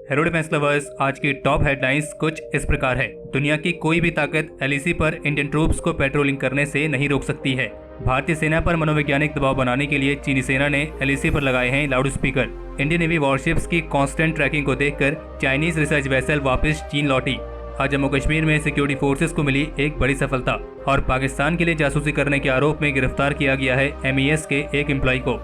Hello defence lovers, आज की top headlines कुछ इस प्रकार है। दुनिया की कोई भी ताकत एलएसी पर इंडियन ट्रूप्स को पेट्रोलिंग करने से नहीं रोक सकती है। भारतीय सेना पर मनोवैज्ञानिक दबाव बनाने के लिए चीनी सेना ने एलएसी पर लगाए हैं loud speaker. Indian navy warships की कांस्टेंट ट्रैकिंग को देखकर चाइनीज रिसर्च वेसल वापस चीन लौटी। आज जम्मू कश्मीर में सिक्योरिटी फोर्सेस को मिली एक बड़ी सफलता और पाकिस्तान के लिए जासूसी करने के आरोप में गिरफ्तार किया गया है एमईएस के एक एम्प्लॉय को।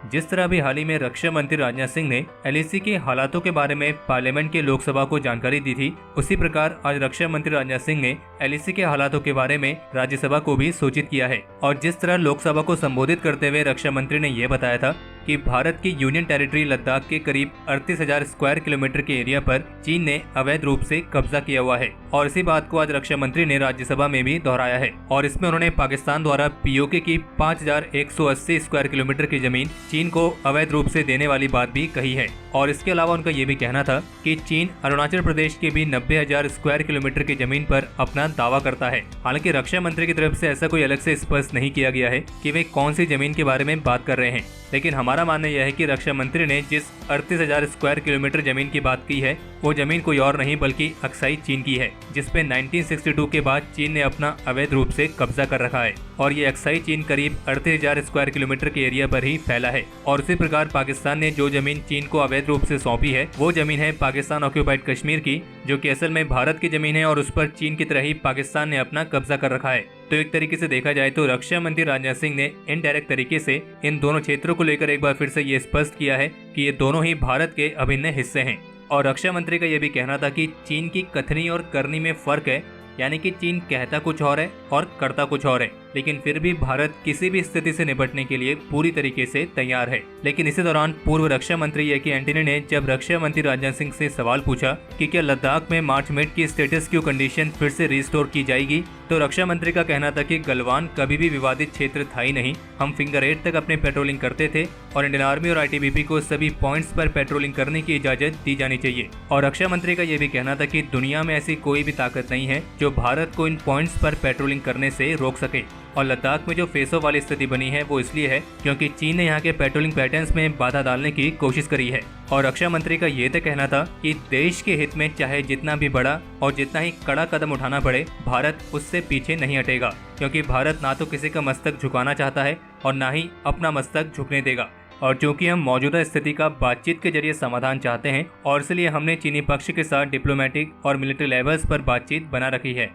जिस तरह भी हाल ही में रक्षा मंत्री राजनाथ सिंह ने एलएसी के हालातों के बारे में पार्लियामेंट के लोकसभा को जानकारी दी थी, उसी प्रकार आज रक्षा मंत्री राजनाथ सिंह ने एलएसी के हालातों के बारे में राज्यसभा को भी सूचित किया है। और जिस तरह लोकसभा को संबोधित करते हुए रक्षा मंत्री ने यह बताया था कि भारत की यूनियन टेरिटरी लद्दाख के करीब 38,000 स्क्वायर किलोमीटर के एरिया पर चीन ने अवैध रूप से कब्जा किया हुआ है। और इसी बात को आज रक्षा मंत्री ने राज्यसभा में भी दोहराया है और इसमें उन्होंने पाकिस्तान द्वारा पीओके की 5,180 स्क्वायर किलोमीटर की जमीन चीन को अवैध रूप से देने वाली बात भी कही है। और इसके अलावा उनका ये भी कहना था कि चीन अरुणाचल प्रदेश के भी 90,000 स्क्वायर किलोमीटर की जमीन पर अपना दावा करता है। हालांकि रक्षा मंत्री की तरफ से ऐसा कोई अलग से स्पष्ट नहीं किया गया है कि वे कौन सी जमीन के बारे में बात कर रहे हैं, लेकिन हमारा मानना यह है कि रक्षा मंत्री ने जिस 38,000 स्क्वायर किलोमीटर जमीन की बात की है वो जमीन कोई और नहीं बल्कि अक्साई चीन की है, जिसपे 1962 के बाद चीन ने अपना अवैध रूप से कब्जा कर रखा है। और ये अक्साई चीन करीब 38,000 स्क्वायर किलोमीटर के एरिया पर ही फैला है। और उसी प्रकार पाकिस्तान ने जो जमीन चीन को अवैध रूप से सौंपी है वो जमीन है पाकिस्तान ऑक्यूपाइड कश्मीर की, जो कि असल में भारत की जमीन है और उस पर चीन की तरह ही पाकिस्तान ने अपना कब्जा कर रखा है। तो एक तरीके से देखा जाए तो रक्षा मंत्री राजनाथ सिंह ने इनडायरेक्ट तरीके से इन दोनों क्षेत्रों को लेकर एक बार फिर से ये स्पष्ट किया है कि ये दोनों ही भारत के अभिन्न हिस्से हैं। और रक्षा मंत्री का यह भी कहना था कि चीन की कथनी और करनी में फर्क है, यानी कि चीन कहता कुछ और है और करता कुछ और है, लेकिन फिर भी भारत किसी भी स्थिति से निपटने के लिए पूरी तरीके से तैयार है। लेकिन इसी दौरान पूर्व रक्षा मंत्री ए के एंटनी ने जब रक्षा मंत्री राजनाथ सिंह से सवाल पूछा कि क्या लद्दाख में मार्च मिड की स्टेटस क्यू कंडीशन फिर से रिस्टोर की जाएगी, तो रक्षा मंत्री का कहना था कि गलवान कभी भी विवादित क्षेत्र था ही नहीं। हम फिंगर 8 तक अपने पेट्रोलिंग करते थे और इंडियन आर्मी और आईटीबीपी को सभी पॉइंट्स पर पेट्रोलिंग करने की इजाजत दी जानी चाहिए। और रक्षा मंत्री का यह भी कहना था कि दुनिया में ऐसी कोई भी ताकत नहीं है जो भारत को इन पॉइंट्स पर पेट्रोलिंग करने से रोक सके। और लद्दाख में जो फेस ऑफ वाली स्थिति बनी है वो इसलिए है क्योंकि चीन ने यहाँ के पेट्रोलिंग पैटर्न्स में बाधा डालने की कोशिश करी है। और रक्षा मंत्री का ये तो कहना था कि देश के हित में चाहे जितना भी बड़ा और जितना ही कड़ा कदम उठाना पड़े, भारत उससे पीछे नहीं हटेगा, क्योंकि भारत ना तो किसी का मस्तक झुकाना चाहता है और ना ही अपना मस्तक झुकने देगा। और चूंकि हम मौजूदा स्थिति का बातचीत के जरिए समाधान चाहते हैं और इसलिए हमने चीनी पक्ष के साथ डिप्लोमेटिक और मिलिट्री लेवल्स पर बातचीत बना रखी है।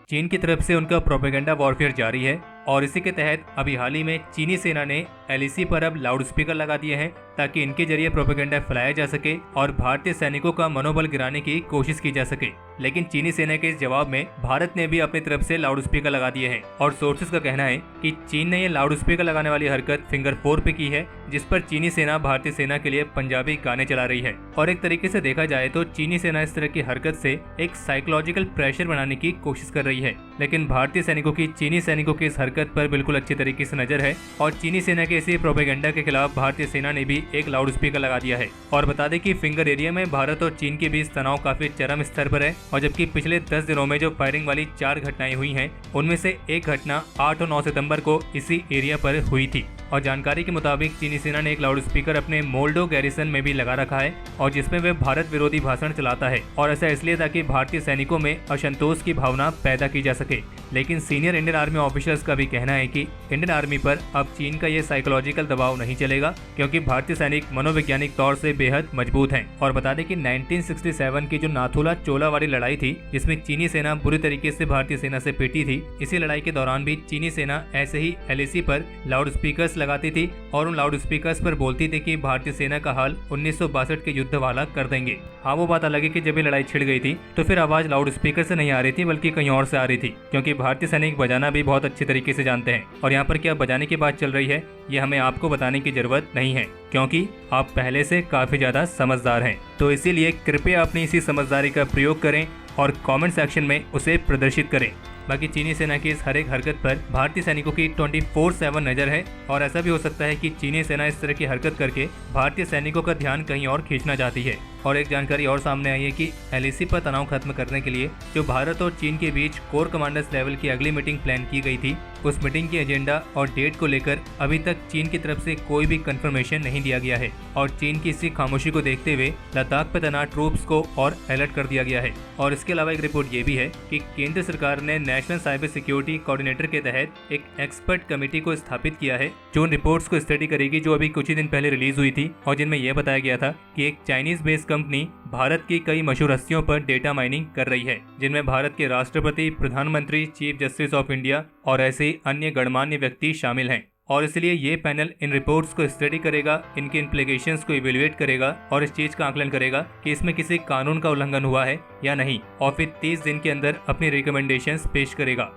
चीन की तरफ से उनका प्रोपेगेंडा वॉरफेयर जारी है और इसी के तहत अभी हाल ही में चीनी सेना ने एलएसी पर अब लाउड स्पीकर लगा दिए हैं ताकि इनके जरिए प्रोपेगेंडा फैलाया जा सके और भारतीय सैनिकों का मनोबल गिराने की कोशिश की जा सके। लेकिन चीनी सेना के इस जवाब में भारत ने भी अपनी तरफ से लाउड स्पीकर लगा दिए हैं और सोर्सेज का कहना है कि चीन ने ये लाउड स्पीकर लगाने वाली हरकत फिंगर 4 पे की है, जिस पर चीनी सेना भारतीय सेना के लिए पंजाबी गाने चला रही है। और एक तरीके से देखा जाए तो चीनी सेना इस तरह की हरकत से एक साइकोलॉजिकल प्रेशर बनाने की कोशिश कर रही है, लेकिन भारतीय सैनिकों की चीनी सैनिकों की इस हरकत पर बिल्कुल अच्छी तरीके से नजर है और चीनी सेना के इसी प्रोपेगेंडा के खिलाफ भारतीय सेना ने भी एक लाउड स्पीकर लगा दिया है। और बता दें कि फिंगर एरिया में भारत और चीन के बीच तनाव काफी चरम स्तर पर है और जबकि पिछले 10 दिनों में जो फायरिंग वाली 4 घटनाएं हुई हैं, उनमें से एक घटना 8 और 9 सितंबर को इसी एरिया पर हुई थी। और जानकारी के मुताबिक चीनी सेना ने एक लाउड स्पीकर अपने मोल्डो गैरिसन में भी लगा रखा है और जिसमें वे भारत विरोधी भाषण चलाता है और ऐसा इसलिए ताकि भारतीय सैनिकों में असंतोष की भावना पैदा की जा सके। लेकिन सीनियर इंडियन आर्मी ऑफिसर्स का भी कहना है कि इंडियन आर्मी पर अब चीन का ये साइकोलॉजिकल दबाव नहीं चलेगा, क्योंकि भारतीय सैनिक मनोवैज्ञानिक तौर से बेहद मजबूत हैं। और बता दें कि 1967 की जो नाथुला चोला वाली लड़ाई थी, जिसमें चीनी सेना बुरी तरीके से भारतीय सेना से पिटी थी, इसी लड़ाई के दौरान भी चीनी सेना ऐसे ही एलएसी पर लाउड स्पीकर्स लगाती थी और उन लाउड स्पीकर्स पर बोलती थी कि भारतीय सेना का हाल 1962 के युद्ध वाला कर देंगे। हाँ, वो बात अलग है कि जब ये लड़ाई छिड़ गई थी तो फिर आवाज लाउड स्पीकर से नहीं आ रही थी बल्कि कहीं और से आ रही थी, क्योंकि भारतीय सैनिक बजाना भी बहुत अच्छी तरीके से जानते हैं। और यहाँ पर क्या बजाने की बात चल रही है ये हमें आपको बताने की जरूरत नहीं है, क्योंकि आप पहले से काफी ज्यादा समझदार हैं। तो इसीलिए कृपया अपनी इसी समझदारी का प्रयोग करें और कमेंट सेक्शन में उसे प्रदर्शित करें। बाकी चीनी सेना की इस हर एक हरकत पर भारतीय सैनिकों की 24/7 नजर है और ऐसा भी हो सकता है कि चीनी सेना इस तरह की हरकत करके भारतीय सैनिकों का ध्यान कहीं और खींचना चाहती है। और एक जानकारी और सामने आई है कि एलएसी पर तनाव खत्म करने के लिए जो भारत और चीन के बीच कोर कमांडर्स लेवल की अगली मीटिंग प्लान की गई थी, उस मीटिंग की एजेंडा और डेट को लेकर अभी तक चीन की तरफ से कोई भी कंफर्मेशन नहीं दिया गया है और चीन की इसी खामोशी को देखते हुए लद्दाख पर तैनात ट्रूप्स को और अलर्ट कर दिया गया है। और इसके अलावा एक रिपोर्ट ये भी है कि केंद्र सरकार ने नेशनल साइबर सिक्योरिटी कोऑर्डिनेटर के तहत एक एक्सपर्ट कमेटी को स्थापित किया है जो उन रिपोर्ट्स को स्टडी करेगी जो अभी कुछ ही दिन पहले रिलीज हुई थी और जिनमें यह बताया गया था कि एक चाइनीज बेस्ड कंपनी भारत की कई मशहूर हस्तियों पर डेटा माइनिंग कर रही है, जिनमें भारत के राष्ट्रपति, प्रधानमंत्री, चीफ जस्टिस ऑफ इंडिया और ऐसे ही अन्य गणमान्य व्यक्ति शामिल हैं। और इसलिए ये पैनल इन रिपोर्ट्स को स्टडी करेगा, इनके इम्प्लीकेशंस को इवेल्युएट करेगा और इस चीज का आकलन करेगा कि इसमें किसी कानून का उल्लंघन हुआ है या नहीं और फिर 30 दिन के अंदर अपनी रिकमेंडेशंस पेश करेगा।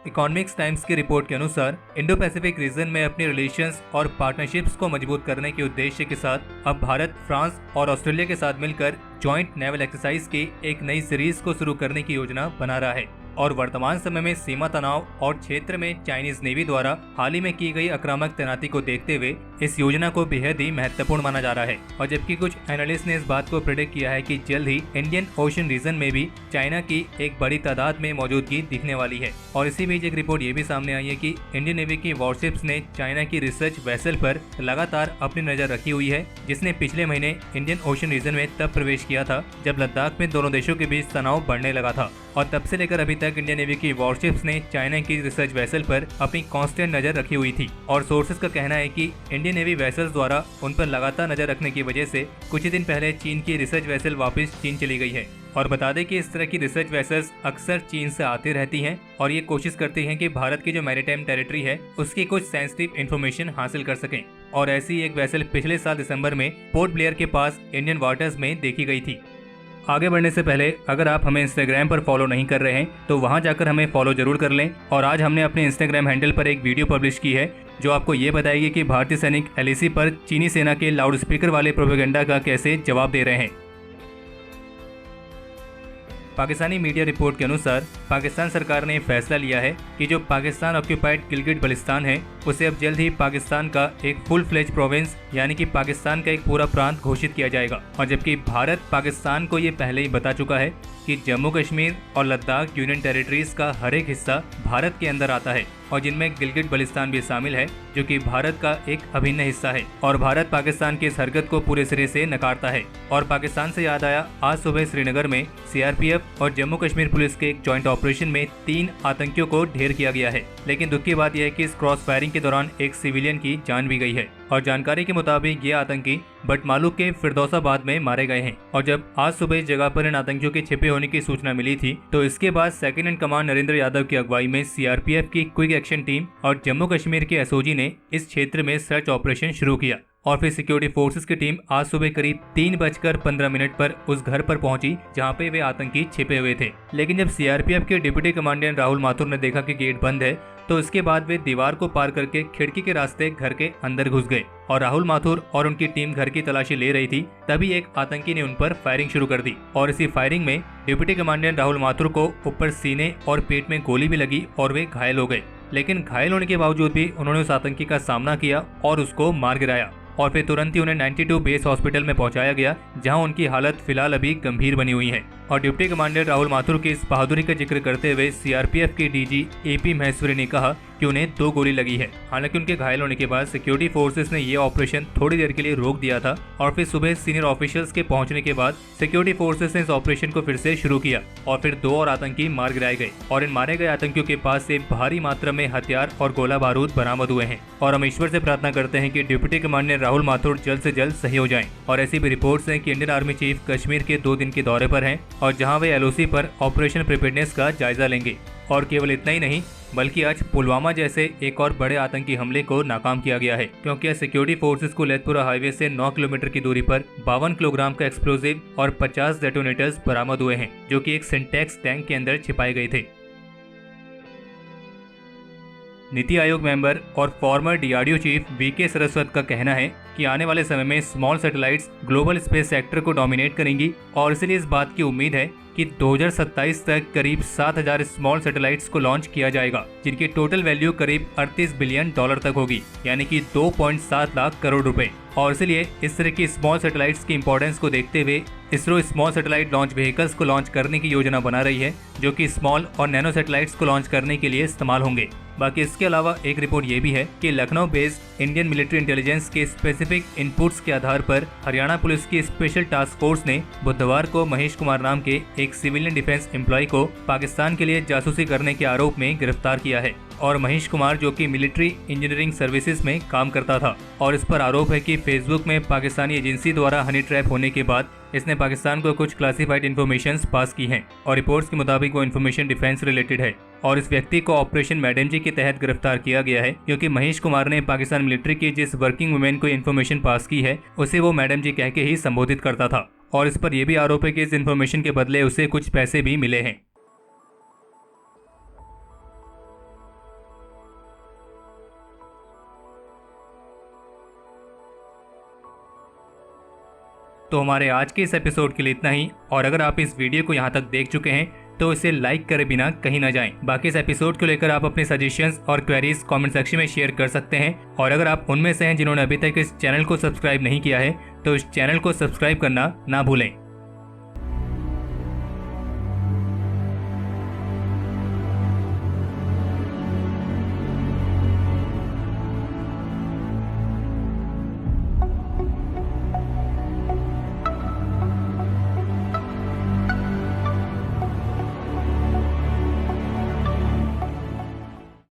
इकोनॉमिक्स टाइम्स की रिपोर्ट के अनुसार इंडो पैसिफिक रीजन में अपने रिलेशंस और पार्टनरशिप्स को मजबूत करने के उद्देश्य के साथ अब भारत, फ्रांस और ऑस्ट्रेलिया के साथ मिलकर जॉइंट नेवल एक्सरसाइज की एक नई सीरीज को शुरू करने की योजना बना रहा है और वर्तमान समय में सीमा तनाव और क्षेत्र में चाइनीज नेवी द्वारा हाल ही में की गई आक्रामक तैनाती को देखते हुए इस योजना को बेहद ही महत्वपूर्ण माना जा रहा है। और जबकि कुछ एनालिस्ट ने इस बात को प्रेडिक्ट किया है कि जल्द ही इंडियन ओशन रीजन में भी चाइना की एक बड़ी तादाद में मौजूदगी दिखने वाली है। और इसी बीच एक रिपोर्ट ये भी सामने आई है कि इंडियन नेवी की वॉरशिप्स ने चाइना की रिसर्च वेसल पर लगातार अपनी नजर रखी हुई है, जिसने पिछले महीने इंडियन ओशन रीजन में तब प्रवेश किया था जब लद्दाख में दोनों देशों के बीच तनाव बढ़ने लगा था। और तब से लेकर अभी तक इंडियन नेवी की वॉरशिप्स ने चाइना की रिसर्च वेसल पर अपनी कांस्टेंट नजर रखी हुई थी और सोर्सेज का कहना है कि इंडियन नेवी वेसल्स द्वारा उन पर लगातार नजर रखने की वजह से कुछ ही दिन पहले चीन की रिसर्च वेसल वापस चीन चली गई है। और बता दें कि इस तरह की रिसर्च वेसल्स अक्सर चीन से आती रहती हैं और ये कोशिश करती हैं कि भारत की जो मैरीटाइम टेरिटरी है उसकी कुछ सेंसिटिव इन्फॉर्मेशन हासिल कर सकें। और ऐसी एक वेसल पिछले साल दिसंबर में पोर्ट ब्लेयर के पास इंडियन वाटर्स में देखी गई थी। आगे बढ़ने से पहले अगर आप हमें इंस्टाग्राम पर फॉलो नहीं कर रहे हैं तो वहां जाकर हमें फॉलो जरूर कर लें। और आज हमने अपने इंस्टाग्राम हैंडल पर एक वीडियो पब्लिश की है जो आपको ये बताएगी कि भारतीय सैनिक एलएसी पर चीनी सेना के लाउडस्पीकर वाले प्रोपेगेंडा का कैसे जवाब दे रहे हैं। पाकिस्तानी मीडिया रिपोर्ट के अनुसार पाकिस्तान सरकार ने फैसला लिया है कि जो पाकिस्तान ऑक्यूपाइड गिलगिट बल्तिस्तान है उसे अब जल्द ही पाकिस्तान का एक फुल फ्लेज प्रोविंस यानी कि पाकिस्तान का एक पूरा प्रांत घोषित किया जाएगा। और जबकि भारत पाकिस्तान को ये पहले ही बता चुका है कि जम्मू कश्मीर और लद्दाख यूनियन टेरिटरीज का हर एक हिस्सा भारत के अंदर आता है और जिनमें गिलगिट बल्तिस्तान भी शामिल है जो कि भारत का एक अभिन्न हिस्सा है। और भारत पाकिस्तान की इस हरकत को पूरे सिरे से नकारता है। और पाकिस्तान से याद आया, आज सुबह श्रीनगर में सीआरपीएफ और जम्मू कश्मीर पुलिस के एक जॉइंट ऑपरेशन में 3 आतंकियों को ढेर किया गया है। लेकिन दुख की बात यह है कि इस क्रॉस फायरिंग के दौरान एक सिविलियन की जान भी गई है। और जानकारी के मुताबिक ये आतंकी बटमालू के फिरदौसाबाद में मारे गए हैं। और जब आज सुबह इस जगह पर इन आतंकियों के छिपे होने की सूचना मिली थी तो इसके बाद second in command Narendra Yadav की अगुवाई में सीआरपीएफ की क्विक एक्शन टीम और जम्मू कश्मीर के एसओजी ने इस क्षेत्र में सर्च ऑपरेशन शुरू किया। और फिर सिक्योरिटी फोर्सेस की टीम आज सुबह करीब 3:15 पर उस घर पर पहुंची जहां पे वे आतंकी छिपे हुए थे। लेकिन जब सीआरपीएफ के डिप्टी कमांडेंट राहुल माथुर ने देखा कि गेट बंद है तो इसके बाद वे दीवार को पार करके खिड़की के रास्ते घर के अंदर घुस गए। और राहुल माथुर और उनकी टीम घर की तलाशी ले रही थी, तभी एक आतंकी ने उन पर फायरिंग शुरू कर दी। और इसी फायरिंग में डिप्टी कमांडेंट राहुल माथुर को ऊपर सीने और पेट में गोली भी लगी और वे घायल हो गए। लेकिन घायल होने के बावजूद भी उन्होंने उस आतंकी का सामना किया और उसको मार गिराया। और फिर तुरंत ही उन्हें 92 बेस हॉस्पिटल में पहुंचाया गया जहां उनकी हालत फिलहाल अभी गंभीर बनी हुई है। और डिप्टी कमांडेंट राहुल माथुर की इस बहादुरी का जिक्र करते हुए सीआरपीएफ के डीजी एपी महेश्वरी ने कहा कि उन्हें 2 गोली लगी है। हालांकि उनके घायल होने के बाद सिक्योरिटी फोर्सेस ने यह ऑपरेशन थोड़ी देर के लिए रोक दिया था और फिर सुबह सीनियर ऑफिशियल्स के पहुंचने के बाद सिक्योरिटी फोर्सेस ने इस ऑपरेशन को फिर से शुरू किया और फिर 2 और आतंकी मार गिराए गए। और इन मारे गए आतंकियों के पास से भारी मात्रा में हथियार और गोला बारूद बरामद हुए हैं। और हम ईश्वर से प्रार्थना करते हैं कि डिप्टी कमांडेंट राहुल माथुर जल्द से जल्द सही हो जाएं। और ऐसी भी रिपोर्ट्स हैं कि इंडियन आर्मी चीफ कश्मीर के 2 दिन के दौरे पर हैं और जहां वे एलओसी पर ऑपरेशन प्रिपेयर्डनेस का जायजा लेंगे। और केवल इतना ही नहीं बल्कि आज पुलवामा जैसे एक और बड़े आतंकी हमले को नाकाम किया गया है, क्योंकि सिक्योरिटी फोर्सेस को लेथपुरा हाईवे से 9 किलोमीटर की दूरी पर 52 किलोग्राम का एक्सप्लोजिव और 50 डेटोनेटर्स बरामद हुए हैं जो कि एक सिंटेक्स टैंक के अंदर छिपाए गए थे। नीति आयोग मेंबर और former DRDO chief VK Saraswat का कहना है कि आने वाले समय में small satellites global space sector को डोमिनेट करेंगी और इसलिए इस बात की उम्मीद है कि 2027 तक करीब 7,000 स्मॉल सैटेलाइट्स को लॉन्च किया जाएगा, जिनकी टोटल वैल्यू करीब $38 बिलियन तक होगी, यानी कि 2.7 लाख करोड़ रुपए। और इसलिए इस तरह की स्मॉल सैटेलाइट्स की इंपॉर्टेंस को देखते हुए ISRO small satellite launch vehicles को लॉन्च करने की योजना बना रही है, जो कि स्मॉल और नैनो सैटेलाइट्स को लॉन्च करने के लिए इस्तेमाल होंगे। बाकी इसके अलावा एक रिपोर्ट ये भी है कि Lucknow based Indian military intelligence के स्पेसिफिक इनपुट्स के आधार पर हरियाणा पुलिस की स्पेशल टास्क फोर्स ने बुधवार को महेश कुमार नाम के एक सिविलियन डिफेंस एम्प्लॉय को पाकिस्तान के लिए जासूसी करने के आरोप में गिरफ्तार किया है। और महेश कुमार, जो कि मिलिट्री इंजीनियरिंग सर्विसेज में काम करता था, और इस पर आरोप है कि फेसबुक में पाकिस्तानी एजेंसी द्वारा हनी ट्रैप होने के बाद इसने पाकिस्तान को कुछ क्लासिफाइड इन्फॉर्मेशन पास की हैं और रिपोर्ट्स के मुताबिक वो इन्फॉर्मेशन डिफेंस रिलेटेड है। और इस व्यक्ति को ऑपरेशन मैडम जी के तहत गिरफ्तार किया गया है, क्योंकि महेश कुमार ने पाकिस्तान मिलिट्री की जिस वर्किंग वुमेन को इन्फॉर्मेशन पास की है उसे वो मैडम जी कह के ही संबोधित करता था। और इस पर यह भी आरोप है कि इस इन्फॉर्मेशन के बदले उसे कुछ पैसे भी मिले हैं। तो हमारे आज के इस एपिसोड के लिए इतना ही, और अगर आप इस वीडियो को यहाँ तक देख चुके हैं तो इसे लाइक करे बिना कहीं ना जाएं। बाकी इस एपिसोड को लेकर आप अपने सजेशंस और क्वेरीज कमेंट सेक्शन में शेयर कर सकते हैं, और अगर आप उनमें से हैं जिन्होंने अभी तक इस चैनल को सब्सक्राइब नहीं किया है तो इस चैनल को सब्सक्राइब करना ना भूलें।